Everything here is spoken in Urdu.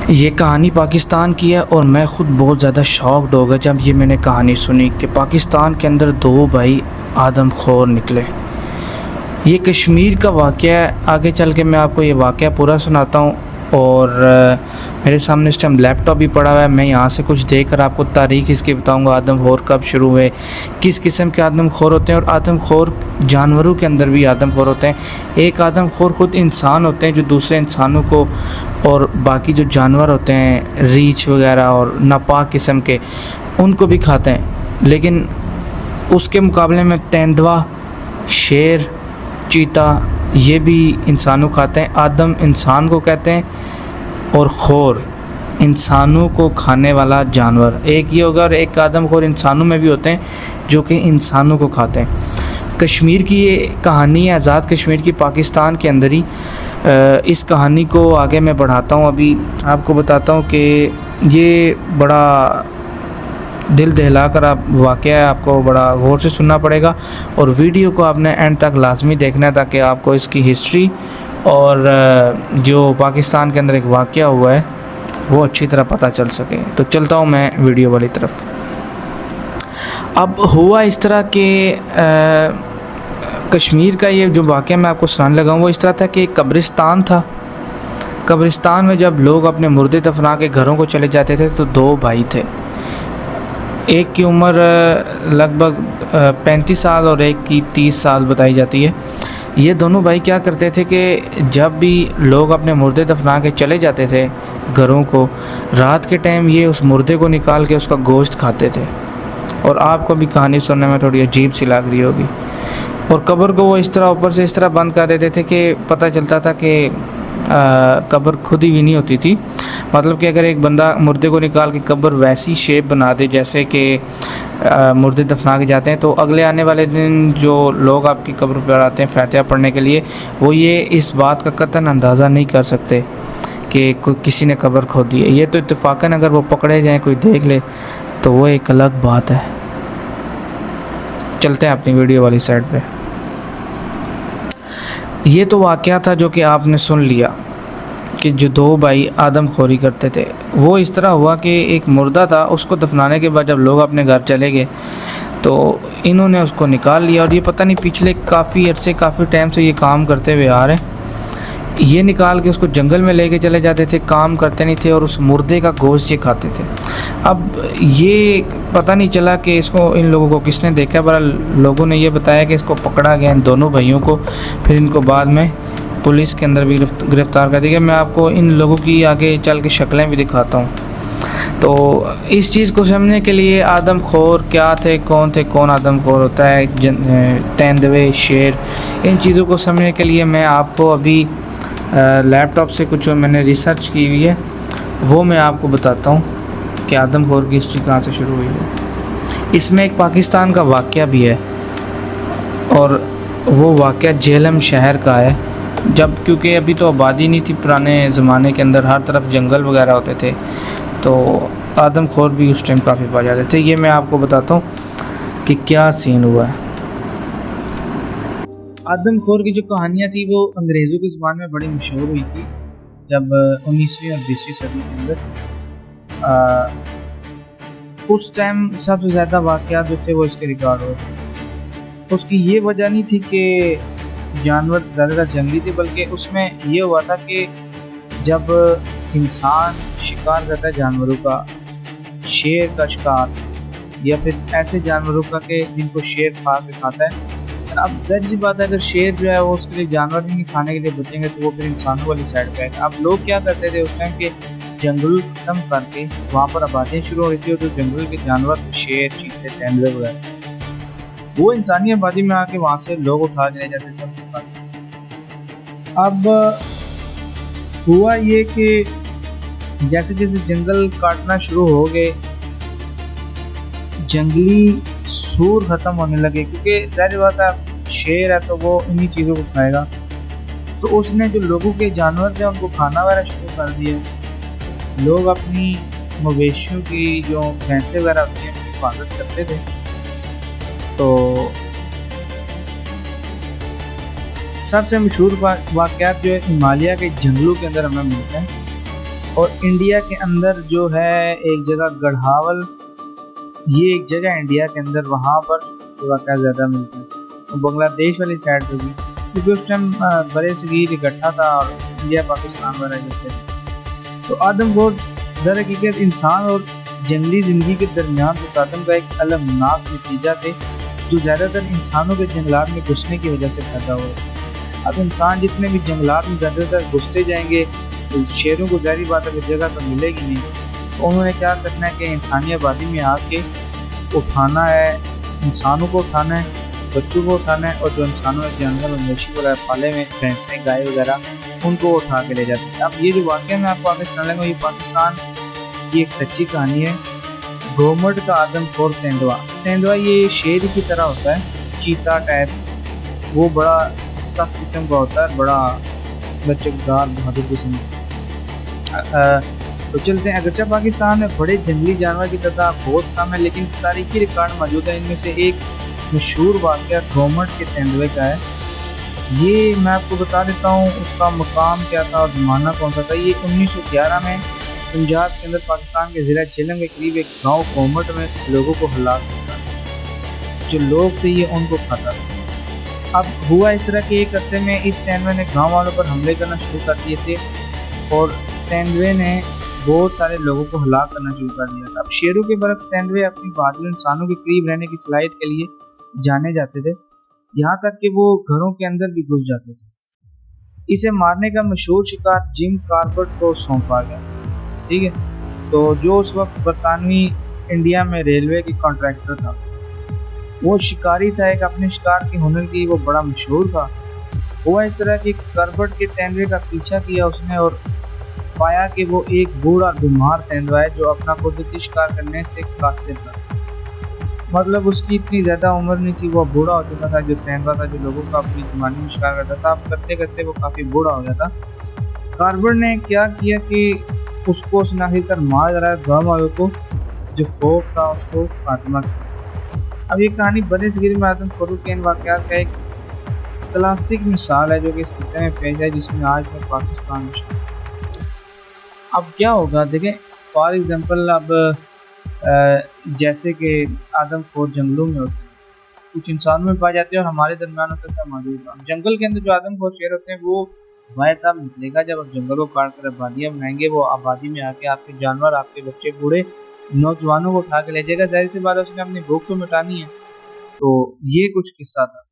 یہ کہانی پاکستان کی ہے اور میں خود بہت زیادہ شاکڈ ہو گیا جب یہ میں نے کہانی سنی کہ پاکستان کے اندر دو بھائی آدم خور نکلے۔ یہ کشمیر کا واقعہ ہے۔ آگے چل کے میں آپ کو یہ واقعہ پورا سناتا ہوں، اور میرے سامنے اس ٹائم لیپ ٹاپ بھی پڑا ہوا ہے۔ میں یہاں سے کچھ دیکھ کر آپ کو تاریخ اس کی بتاؤں گا، آدم خور کب شروع ہوئے، کس قسم کے آدم خور ہوتے ہیں، اور آدم خور جانوروں کے اندر بھی آدم خور ہوتے ہیں۔ ایک آدم خور خود انسان ہوتے ہیں جو دوسرے انسانوں کو اور باقی جو جانور ہوتے ہیں ریچھ وغیرہ اور ناپاک قسم کے ان کو بھی کھاتے ہیں، لیکن اس کے مقابلے میں تیندوا، شیر، چیتا یہ بھی انسانوں کھاتے ہیں۔ آدم انسان کو کہتے ہیں اور خور انسانوں کو کھانے والا جانور ایک یہ ہوگا، اور ایک آدم خور انسانوں میں بھی ہوتے ہیں جو کہ انسانوں کو کھاتے ہیں۔ کشمیر کی یہ کہانی ہے، آزاد کشمیر کی، پاکستان کے اندر ہی۔ اس کہانی کو آگے میں بڑھاتا ہوں، ابھی آپ کو بتاتا ہوں کہ یہ بڑا دل دہلا کر آپ واقعہ ہے، آپ کو بڑا غور سے سننا پڑے گا، اور ویڈیو کو آپ نے اینڈ تک لازمی دیکھنا ہے تاکہ آپ کو اس کی ہسٹری اور جو پاکستان کے اندر ایک واقعہ ہوا ہے وہ اچھی طرح پتہ چل سکے۔ تو چلتا ہوں میں ویڈیو والی طرف۔ اب ہوا اس طرح کہ کشمیر کا یہ جو واقعہ میں آپ کو سنانے لگا ہوں وہ اس طرح تھا کہ ایک قبرستان تھا۔ قبرستان میں جب لوگ اپنے مردے دفنا کے گھروں کو چلے جاتے تھے تو دو بھائی تھے، ایک کی عمر لگ بھگ 35 سال اور ایک کی 30 سال بتائی جاتی ہے۔ یہ دونوں بھائی کیا کرتے تھے کہ جب بھی لوگ اپنے مردے دفنا کے چلے جاتے تھے گھروں کو، رات کے ٹائم یہ اس مردے کو نکال کے اس کا گوشت کھاتے تھے، اور آپ کو بھی کہانی سننے میں تھوڑی عجیب سی لگ رہی ہوگی۔ اور قبر کو وہ اس طرح اوپر سے اس طرح بند کر دیتے تھے کہ پتہ چلتا تھا کہ قبر خود ہی بھی نہیں ہوتی تھی، مطلب کہ اگر ایک بندہ مردے کو نکال کے قبر ویسی شیپ بنا دے جیسے کہ مردے دفنا کے جاتے ہیں، تو اگلے آنے والے دن جو لوگ آپ کی قبر پر آتے ہیں فاتحہ پڑھنے کے لیے، وہ یہ اس بات کا قطعاً اندازہ نہیں کر سکتے کہ کسی نے قبر کھود دی ہے۔ یہ تو اتفاقاً اگر وہ پکڑے جائیں، کوئی دیکھ لے تو وہ ایک الگ بات ہے۔ چلتے ہیں اپنی ویڈیو والی سائڈ پہ۔ یہ تو واقعہ تھا جو کہ آپ نے سن لیا کہ جو دو بھائی آدم خوری کرتے تھے۔ وہ اس طرح ہوا کہ ایک مردہ تھا، اس کو دفنانے کے بعد جب لوگ اپنے گھر چلے گئے تو انہوں نے اس کو نکال لیا، اور یہ پتہ نہیں پچھلے کافی عرصے کافی ٹائم سے یہ کام کرتے ہوئے آ رہے ہیں۔ یہ نکال کے اس کو جنگل میں لے کے چلے جاتے تھے، کام کرتے نہیں تھے، اور اس مردے کا گوشت یہ کھاتے تھے۔ اب یہ پتہ نہیں چلا کہ اس کو ان لوگوں کو کس نے دیکھا، بہرحال لوگوں نے یہ بتایا کہ اس کو پکڑا گیا ان دونوں بھائیوں کو، پھر ان کو بعد میں پولیس کے اندر بھی گرفتار کر دیا گیا۔ میں آپ کو ان لوگوں کی آگے چل کے شکلیں بھی دکھاتا ہوں۔ تو اس چیز کو سمجھنے کے لیے آدم خور کیا تھے، کون آدم خور ہوتا ہے، تیندوے، شیر، ان چیزوں کو سمجھنے کے لیے میں آپ کو ابھی لیپ ٹاپ سے کچھ جو میں نے ریسرچ کی ہوئی ہے وہ میں آپ کو بتاتا ہوں کہ آدم خور کی ہسٹری کہاں سے شروع ہوئی ہے۔ اس میں ایک پاکستان کا واقعہ بھی ہے، اور وہ واقعہ جہلم شہر کا ہے، جب کیونکہ ابھی تو آبادی نہیں تھی، پرانے زمانے کے اندر ہر طرف جنگل وغیرہ ہوتے تھے، تو آدم خور بھی اس ٹائم کافی پائے جاتے تھے۔ یہ میں آپ کو بتاتا ہوں کہ کیا سین ہوا ہے۔ آدم خور کی جو کہانیاں تھی وہ انگریزوں کی زبان میں بڑی مشہور ہوئی تھی، جب 19ویں اور 20ویں صدی کے اندر اس ٹائم سب سے زیادہ واقعات جو تھے وہ اس کے ریکارڈ ہوئے تھے۔ اس کی یہ وجہ نہیں تھی کہ جانور زیادہ تر جنگلی تھے، بلکہ اس میں یہ ہوا تھا کہ جب انسان شکار کرتا ہے جانوروں کا، شیر کا شکار یا پھر ایسے جانوروں کا کہ جن کو شیر کھا کے کھاتا ہے، اب ظاہر سی بات ہے اگر شیر جو ہے وہ اس کے لیے جانور نہیں کھانے کے لیے بچیں گے تو وہ پھر انسانوں والی سائڈ پہ آئے گا۔ اب لوگ کیا کرتے تھے اس ٹائم کے جنگل ختم کر کے وہاں پر آبادیاں شروع ہو رہی تھی، اور جو جنگل کے جانور شیر، چیتے، تیندوے وغیرہ وہ انسانی آبادی میں آ کے وہاں سے لوگ اٹھا کے لے جاتے تھے۔ اب ہوا یہ کہ جیسے جیسے جنگل کاٹنا شروع ہو گئے، جنگلی سور ختم ہونے لگے، کیونکہ ظاہر بات ہے شیر ہے تو وہ انہی چیزوں کو کھائے گا، تو اس نے جو لوگوں کے جانور تھے ان کو کھانا وغیرہ شروع کر دیا۔ لوگ اپنی مویشیوں کی جو بھینسیں وغیرہ ہوتی ہیں ان کی حفاظت کرتے تھے، تو سب سے مشہور واقعات جو ہے ہمالیہ کے جنگلوں کے اندر ہمیں ملتے ہیں۔ اور انڈیا کے اندر جو ہے ایک جگہ گڑھاول، یہ ایک جگہ انڈیا کے اندر، وہاں پر واقعہ زیادہ ملتے ہیں، بنگلہ دیش والی سائڈ پہ بھی، کیونکہ اس ٹائم برے صغیر اکٹھا تھا اور انڈیا پاکستان میں رہ جاتے تھے۔ تو آدم خور در حقیقت انسان اور جنگلی زندگی کے درمیان تصادم کا ایک المناک نتیجہ تھے، جو زیادہ تر انسانوں کے جنگلات میں گھسنے کی وجہ سے پیدا ہوئے۔ اب انسان جتنے بھی جنگلات میں زیادہ تر گھستے جائیں گے تو شیروں کو ظاہری بات ہے کہ جگہ تو ملے گی نہیں، تو انہوں نے کیا کرنا ہے کہ انسانی آبادی میں آ کے اٹھانا ہے، انسانوں کو اٹھانا ہے، بچوں کو اٹھانا ہے، اور جو انسانوں نے جانور اور مویشی کو پالے میں بھینسیں گائے وغیرہ ان کو اٹھا کے لے جاتے ہیں۔ اب یہ جو واقعہ میں آپ کو آگے سنانے لگا، یہ پاکستان کی ایک سچی کہانی ہے۔ گورنمنٹ کا آدم خور تیندوا، تیندوا یہ شیر کی طرح ہوتا ہے، چیتا ٹائپ، وہ بڑا سخت قسم کا ہوتا ہے، بڑا لچکدار بہادر قسم کا۔ تو چلتے ہیں، اگرچہ پاکستان میں بڑے جنگلی جانور کی تعداد بہت کم ہے، لیکن تاریخی ریکارڈ موجود ہے۔ ان میں سے ایک مشہور واقعہ گورنمنٹ کے تیندوے کا ہے۔ یہ میں آپ کو بتا دیتا ہوں اس کا مقام کیا تھا اور زمانہ کون سا تھا۔ یہ 1911 میں پنجاب کے اندر پاکستان کے ضلع جہلم کے قریب ایک گاؤں گورنمنٹ میں لوگوں کو ہلاک کرتا تھا، جو لوگ تھے یہ ان کو کھاتا تھا۔ اب ہوا اس طرح کہ ایک عرصے میں اس تیندوے نے گاؤں والوں پر حملے کرنا شروع کر دیے تھے، اور تیندوے نے بہت سارے لوگوں کو ہلاک کرنا شروع کر دیا تھا۔ اب شیروں کے برعکس تیندوے اپنی بہادر انسانوں کے قریب رہنے کی صلاحیت کے لیے جانے جاتے تھے، یہاں تک کہ وہ گھروں کے اندر بھی گھس جاتے تھے۔ اسے مارنے کا مشہور شکار جم کاربٹ کو سونپا گیا، ٹھیک ہے، تو جو اس وقت برطانوی انڈیا میں ریلوے کی کانٹریکٹر تھا۔ وہ شکاری تھا، ایک اپنے شکار کے ہنر کی وہ بڑا مشہور تھا۔ ہوا اس طرح کہ کاربٹ کے تیندوے کا پیچھا کیا اس نے، اور پایا کہ وہ ایک بوڑھا بیمار تیندوا ہے جو اپنا قدرتی شکار کرنے سے قاصر تھا۔ مطلب اس کی اتنی زیادہ عمر نہیں تھی، وہ بوڑھا ہو چکا تھا۔ جو تیندوا تھا جو لوگوں کا اپنی زمانے میں شکار کرتا تھا، اب کرتے کرتے وہ کافی بوڑھا ہو گیا تھا۔ کاربٹ نے کیا کیا کہ اس کو اس نے آخر کر مار ڈالا، گاؤں والوں کو جو خوف تھا اس کو خاتمہ کیا۔ اب یہ کہانی برے صغیر میں آدم خور کے ان واقعات کا ایک کلاسک مثال ہے جو کہ اس خطے میں پیش ہے، جس میں آج میں پاکستان میں شامل۔ اب کیا ہوگا دیکھیں، فار ایگزامپل اب جیسے کہ آدم خور جنگلوں میں ہوتے ہیں، کچھ انسانوں میں پائے جاتے ہیں اور ہمارے درمیان ہو سکتا ہے موجود ہوں۔ جنگل کے اندر جو آدم خور شیر ہوتے ہیں وہ باہر تب نکلے گا جب آپ جنگل کو کاٹ کر آبادیاں بنائیں گے۔ وہ آبادی میں آ کے آپ کے جانور، آپ کے بچے، بوڑھے، نوجوانوں کو اٹھا کے لے جائے گا۔ ظاہر سی بات ہے اس نے اپنی بھوک تو مٹانی ہے۔ تو یہ کچھ قصہ تھا۔